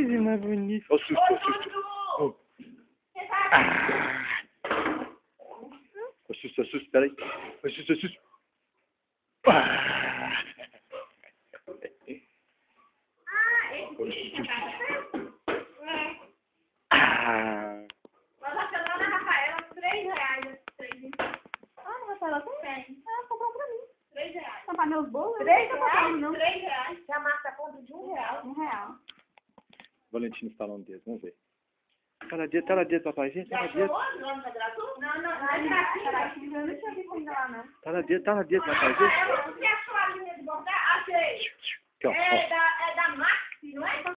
coisinha mais bonita. Ó, susto, ó, susto. Oh. Ah. Ó, susto, ó, susto, peraí. Ó, susto, ó, susto. Ah. Ó, susto. Ah. Nós achamos na Rafaela R$3. Ah, Rafaela tem? Ah, comprou pra mim. R$3. Tampar meus bolos? R$3? Não. R$3. Se a massa conta de R$1. R$1. Valentina instalando o dedo, vamos ver. Tá na dieta, papaizinho? Tá na dieta. Não, é gratuito. Eu não tinha visto ainda lá, não. Tá na dieta, papaizinho. Rafaela, você achou a linha de bordar? Achei. Aqui, ó.